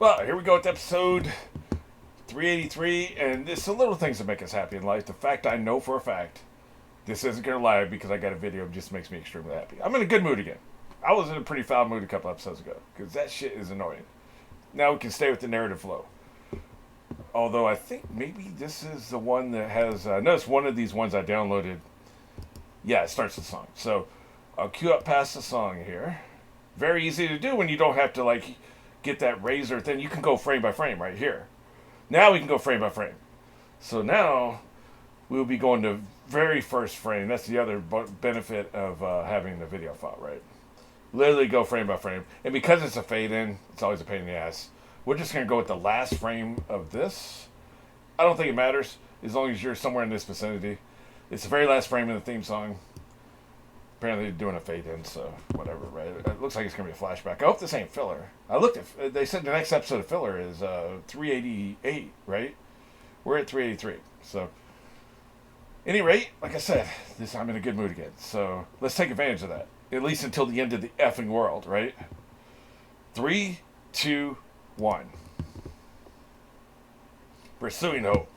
Well, here we go with episode 383, and it's the little things that make us happy in life. The fact I know for a fact this isn't going to lie because I got a video just makes me extremely happy. I'm in a good mood again. I was in a pretty foul mood a couple episodes ago because that shit is annoying. Now we can stay with the narrative flow. Although I think maybe this is the one that has. Notice one of these ones I downloaded. Yeah, it starts the song. So I'll cue up past the song here. Very easy to do when you don't have to get that razor thing. You can go frame by frame right here. Now we can go frame by frame. So now we'll be going to very first frame. That's the other benefit of having the video file, right? Literally go frame by frame. And because it's a fade in, it's always a pain in the ass. We're just going to go with the last frame of this. I don't think it matters as long as you're somewhere in this vicinity. It's the very last frame of the theme song. Apparently they're doing a fade in, so whatever, right? It looks like it's going to be a flashback. I hope this ain't filler. I looked at, they said the next episode of filler is 388, right? We're at 383. So, at any rate, like I said, I'm in a good mood again. So, let's take advantage of that. At least until the end of the effing world, right? 3, 2, 1. Pursuing hope.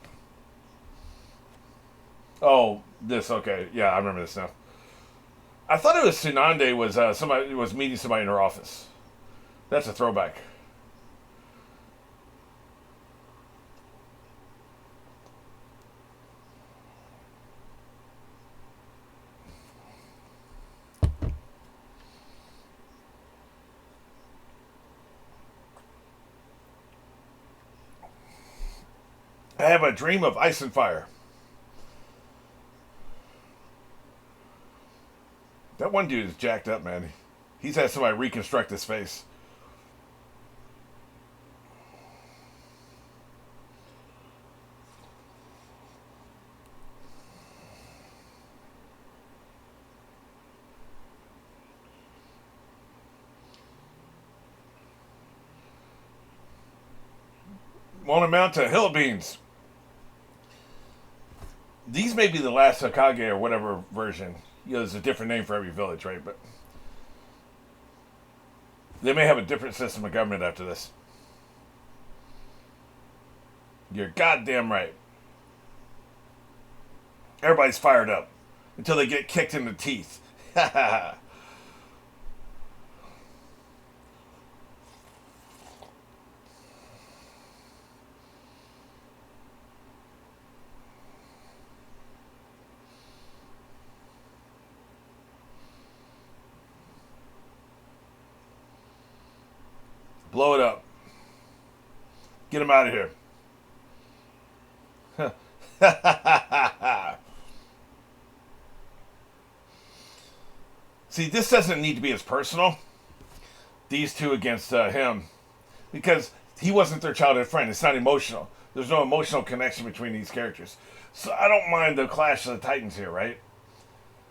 Oh, this, okay. Yeah, I remember this now. I thought it was Tsunade was meeting somebody in her office. That's a throwback. I have a dream of ice and fire. That one dude is jacked up, man. He's had somebody reconstruct his face. Won't amount to hill beans. These may be the last Hokage or whatever version. You know, there's a different name for every village, right? But they may have a different system of government after this. You're goddamn right. Everybody's fired up until they get kicked in the teeth. Ha ha ha. Blow it up. Get him out of here. See, this doesn't need to be as personal. These two against him. Because he wasn't their childhood friend. It's not emotional. There's no emotional connection between these characters. So I don't mind the clash of the titans here, right?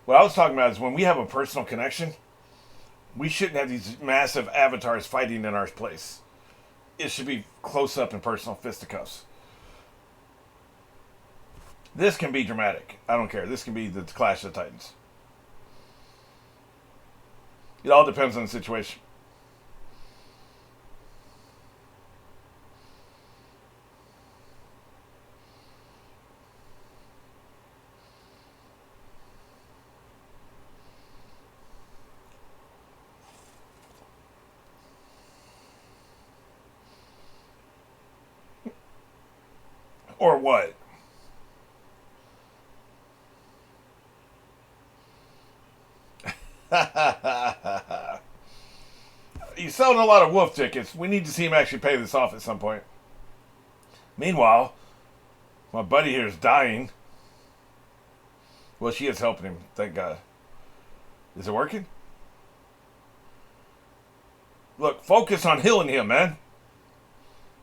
What I was talking about is when we have a personal connection, we shouldn't have these massive avatars fighting in our place. It should be close up and personal fisticuffs. This can be dramatic. I don't care. This can be the Clash of the Titans. It all depends on the situation. Or what? He's selling a lot of wolf tickets. We need to see him actually pay this off at some point. Meanwhile, my buddy here is dying. Well, she is helping him, thank God. Is it working? Look, focus on healing him, man.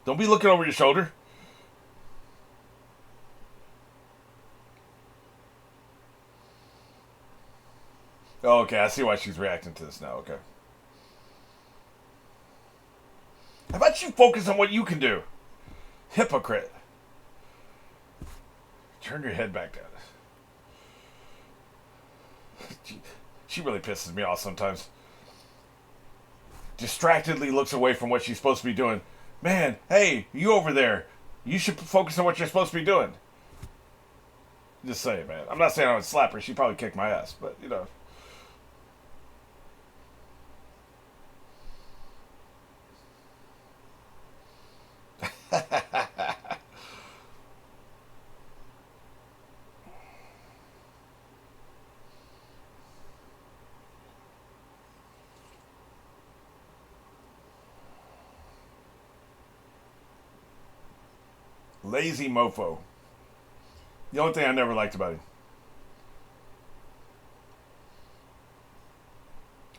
Don't be looking over your shoulder. Oh, okay, I see why she's reacting to this now. Okay. How about you focus on what you can do? Hypocrite. Turn your head back down. She really pisses me off sometimes. Distractedly looks away from what she's supposed to be doing. Man, hey, you over there. You should focus on what you're supposed to be doing. Just saying, man. I'm not saying I would slap her. She'd probably kick my ass, but, you know. Lazy mofo. The only thing I never liked about him.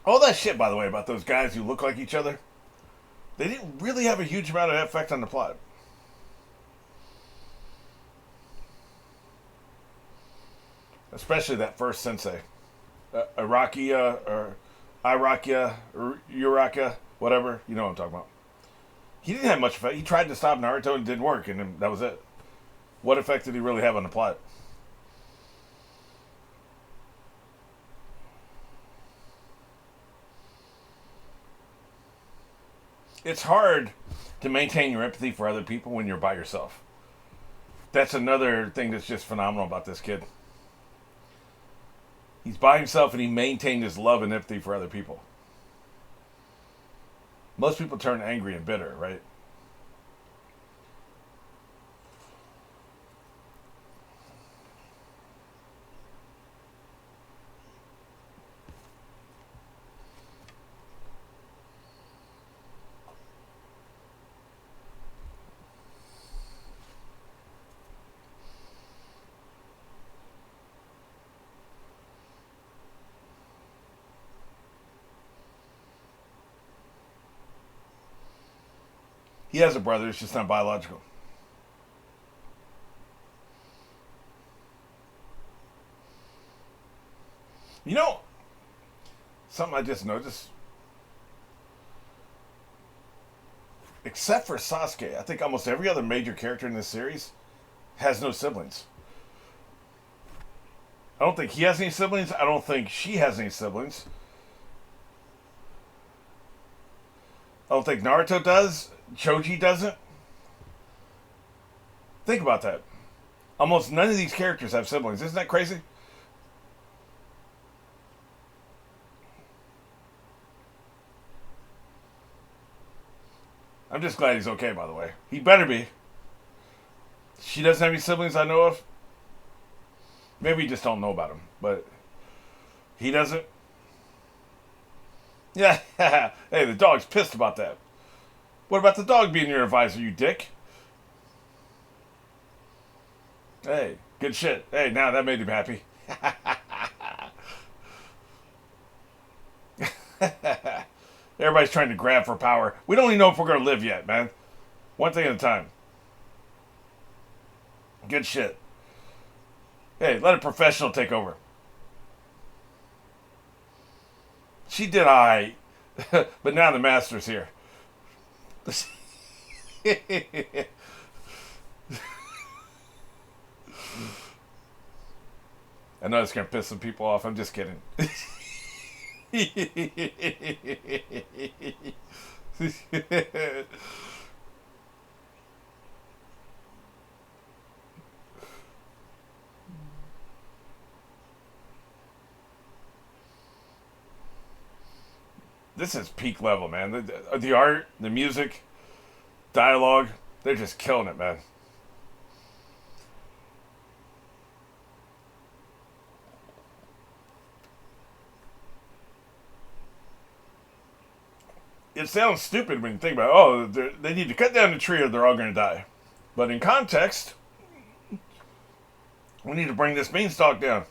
All that shit, by the way, about those guys who look like each other, they didn't really have a huge amount of effect on the plot. Especially that first sensei. Arakia, or Irakia, or Uraka, whatever. You know what I'm talking about. He didn't have much effect. He tried to stop Naruto and it didn't work, and then that was it. What effect did he really have on the plot? It's hard to maintain your empathy for other people when you're by yourself. That's another thing that's just phenomenal about this kid. He's by himself and he maintained his love and empathy for other people. Most people turn angry and bitter, right? He has a brother, it's just not biological. You know, something I just noticed, except for Sasuke, I think almost every other major character in this series has no siblings. I don't think he has any siblings. I don't think she has any siblings. I don't think Naruto does. Choji doesn't. Think about that. Almost none of these characters have siblings. Isn't that crazy? I'm just glad he's okay, by the way. He better be. She doesn't have any siblings I know of. Maybe you just don't know about him, but he doesn't. Yeah, hey, the dog's pissed about that. What about the dog being your advisor, you dick? Hey, good shit. Hey, now that made him happy. Everybody's trying to grab for power. We don't even know if we're going to live yet, man. One thing at a time. Good shit. Hey, let a professional take over. She did I, but now the master's here. I know it's gonna piss some people off. I'm just kidding. This is peak level, man. The art, the music, dialogue, they're just killing it, man. It sounds stupid when you think about, oh, they need to cut down the tree or they're all going to die. But in context, we need to bring this beanstalk down.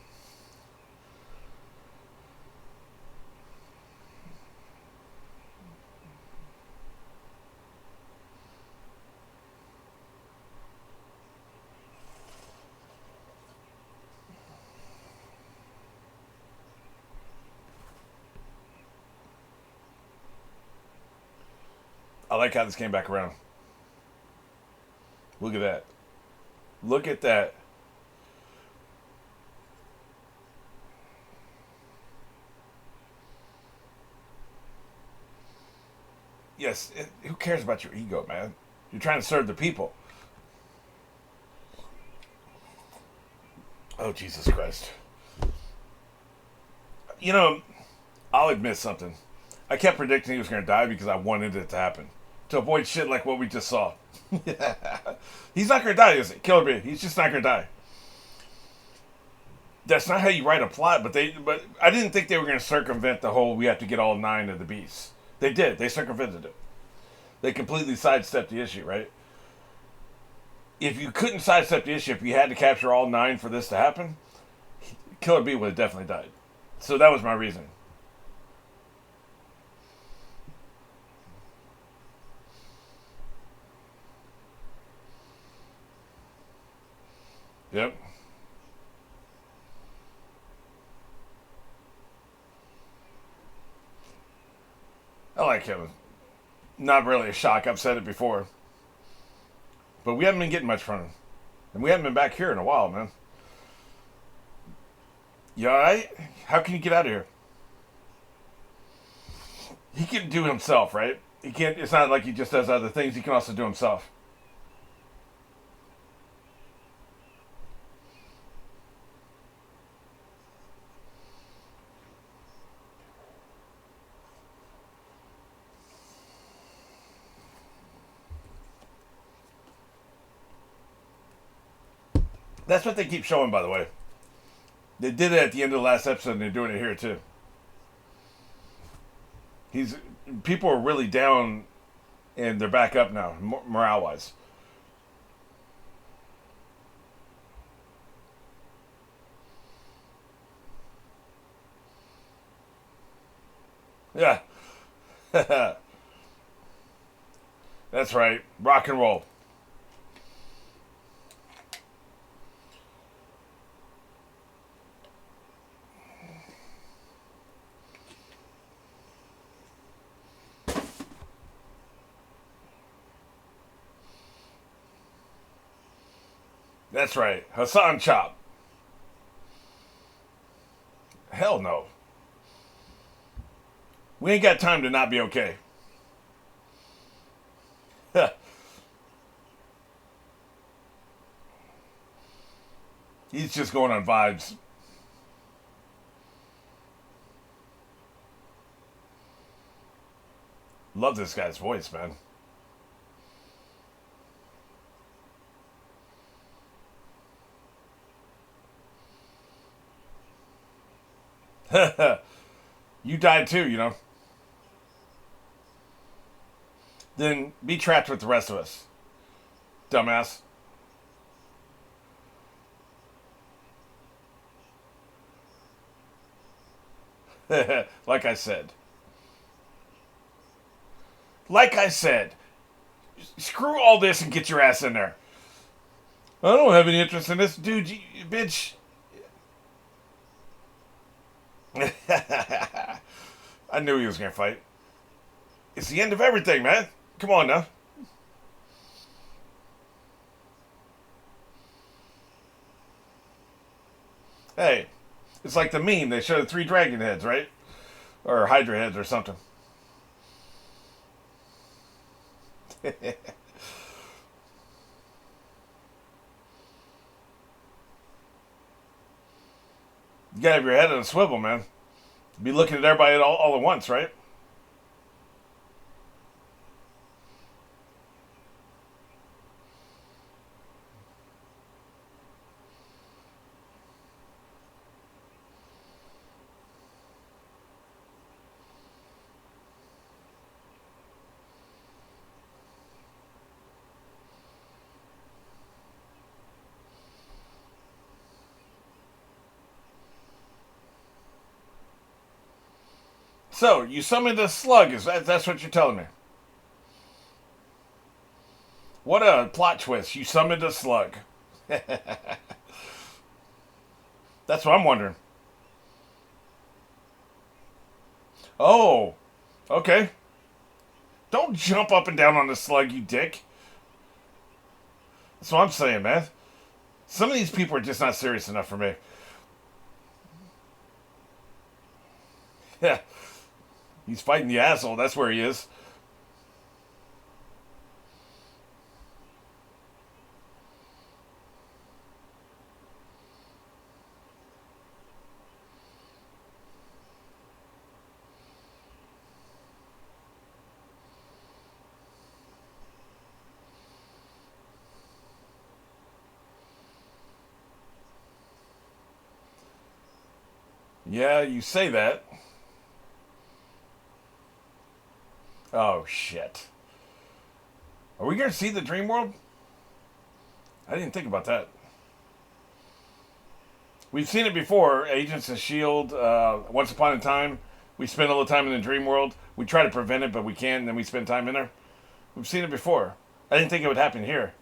I like how this came back around. Look at that. Look at that. Yes, who cares about your ego, man? You're trying to serve the people. Oh, Jesus Christ. You know, I'll admit something. I kept predicting he was going to die because I wanted it to happen. To avoid shit like what we just saw. He's not going to die, is he? Killer Bee. He's just not going to die. That's not how you write a plot, but I didn't think they were going to circumvent the whole we have to get all 9 of the beasts. They did. They circumvented it. They completely sidestepped the issue, right? If you couldn't sidestep the issue, if you had to capture all 9 for this to happen, Killer Bee would have definitely died. So that was my reason. Yep. I like him. Not really a shock. I've said it before. But we haven't been getting much from him. And we haven't been back here in a while, man. You alright? How can you get out of here? He can do himself, right? He can't. It's not like he just does other things. He can also do himself. That's what they keep showing, by the way. They did it at the end of the last episode, and they're doing it here too. He's People are really down, and they're back up now, morale wise. Yeah, that's right. Rock and roll. That's right. Hassan Chop. Hell no. We ain't got time to not be okay. He's just going on vibes. Love this guy's voice, man. You died too, you know. Then be trapped with the rest of us. Dumbass. Like I said. Like I said. Screw all this and get your ass in there. I don't have any interest in this. Dude, bitch. I knew he was going to fight. It's the end of everything, man. Come on now. Hey, it's like the meme. They show the 3 dragon heads, right? Or hydra heads or something. You gotta have your head on a swivel, man. Be looking at everybody all at once, right? So, you summoned a slug, that's what you're telling me? What a plot twist. You summoned a slug. That's what I'm wondering. Oh, okay. Don't jump up and down on the slug, you dick. That's what I'm saying, man. Some of these people are just not serious enough for me. Yeah. He's fighting the asshole. That's where he is. Yeah, you say that. Oh, shit. Are we going to see the dream world? I didn't think about that. We've seen it before. Agents of S.H.I.E.L.D., Once Upon a Time. We spend all the time in the dream world. We try to prevent it, but we can't, and then we spend time in there. We've seen it before. I didn't think it would happen here.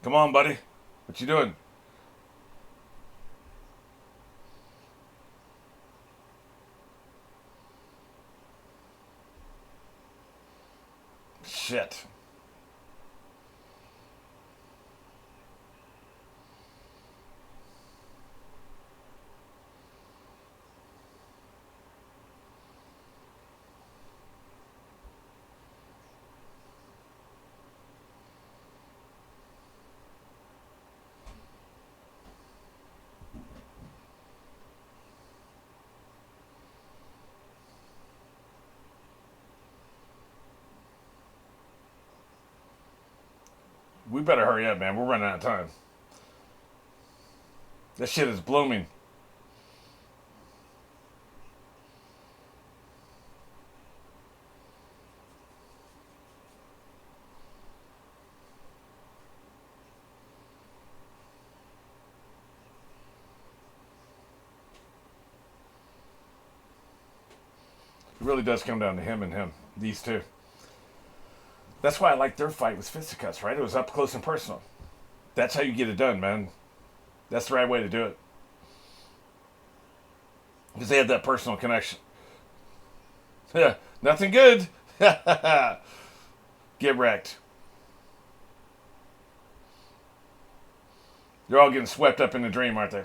Come on, buddy. What you doing? Shit. We better hurry up, man. We're running out of time. This shit is blooming. It really does come down to him and him. These two. That's why I like their fight with fisticuffs, right? It was up close and personal. That's how you get it done, man. That's the right way to do it. Because they had that personal connection. Yeah, nothing good. Get wrecked. They're all getting swept up in the dream, aren't they?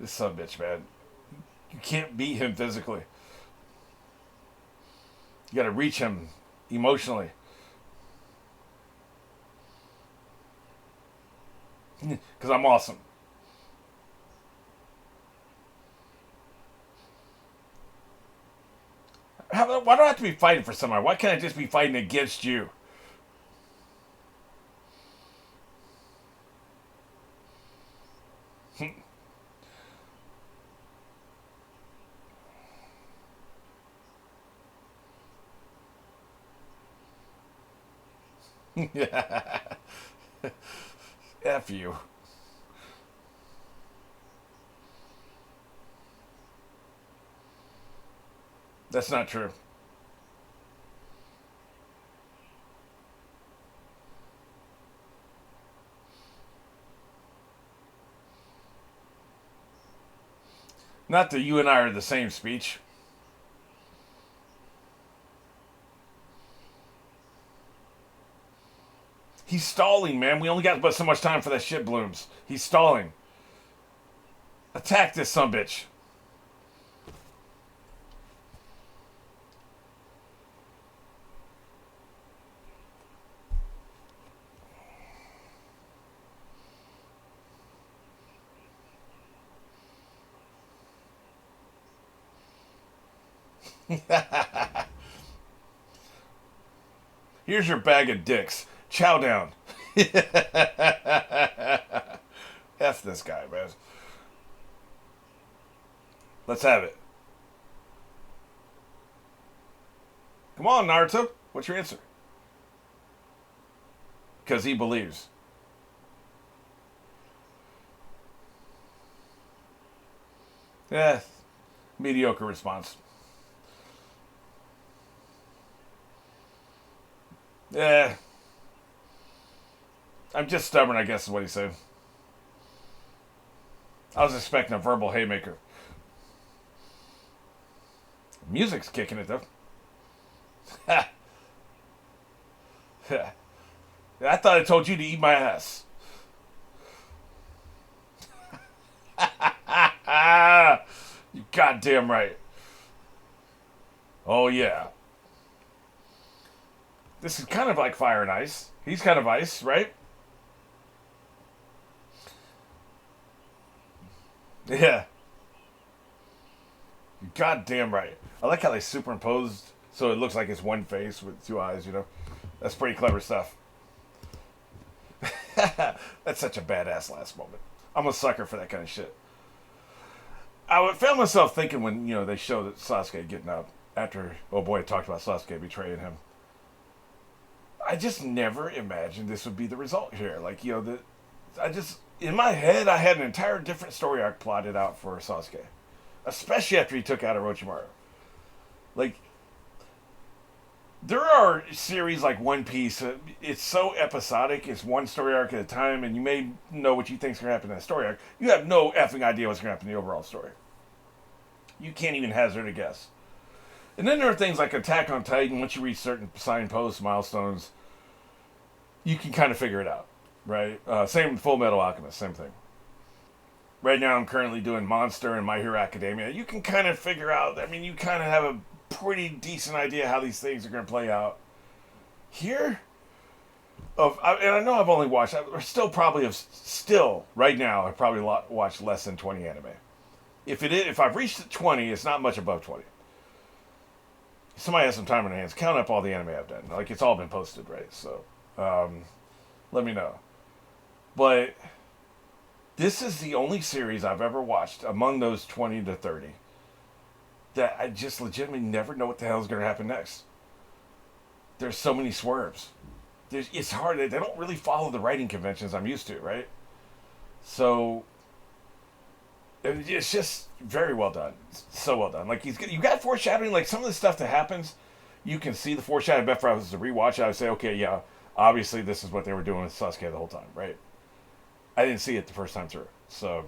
This son of a bitch, man. You can't beat him physically. You gotta reach him emotionally. Because I'm awesome. Why do I have to be fighting for somebody? Why can't I just be fighting against you? F you. That's not true. Not that you and I are the same speech. He's stalling, man. We only got but so much time for that shit blooms. He's stalling. Attack this sumbitch. Here's your bag of dicks. Chow down. F this guy, man. Let's have it. Come on, Naruto. What's your answer? Because he believes. Yeah, mediocre response. Yeah. I'm just stubborn, I guess is what he said. I was expecting a verbal haymaker. Music's kicking it, though. Yeah, I thought I told you to eat my ass. You goddamn right. Oh, yeah. This is kind of like Fire and Ice. He's kind of ice, right? Yeah. You're goddamn right. I like how they superimposed so it looks like it's one face with two eyes, you know? That's pretty clever stuff. That's such a badass last moment. I'm a sucker for that kind of shit. I found myself thinking when, they show that Sasuke getting up after, oh boy, talked about Sasuke betraying him. I just never imagined this would be the result here. Like, in my head, I had an entire different story arc plotted out for Sasuke. Especially after he took out Orochimaru. Like, there are series like One Piece. It's so episodic. It's one story arc at a time, and you may know what you think's going to happen in that story arc. You have no effing idea what's going to happen in the overall story. You can't even hazard a guess. And then there are things like Attack on Titan. Once you reach certain signposts, milestones, you can kind of figure it out, right? Same with Fullmetal Alchemist, same thing. Right now, I'm currently doing Monster and My Hero Academia. You can kind of figure out. I mean, you kind of have a pretty decent idea how these things are going to play out. Here, and I know I've only watched. Right now, I've probably watched less than 20 anime. If I've reached 20, it's not much above 20. Somebody has some time on their hands. Count up all the anime I've done. Like, it's all been posted, right? So, let me know. But this is the only series I've ever watched among those 20 to 30 that I just legitimately never know what the hell is going to happen next. There's so many swerves. It's hard. They don't really follow the writing conventions I'm used to, right? So it's just very well done. So well done. Like, you got foreshadowing. Like, some of the stuff that happens, you can see the foreshadowing. If I was to rewatch it, I would say, okay, yeah, obviously this is what they were doing with Sasuke the whole time, right? I didn't see it the first time through. So,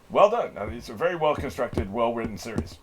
well done. It's a very well constructed, well written series.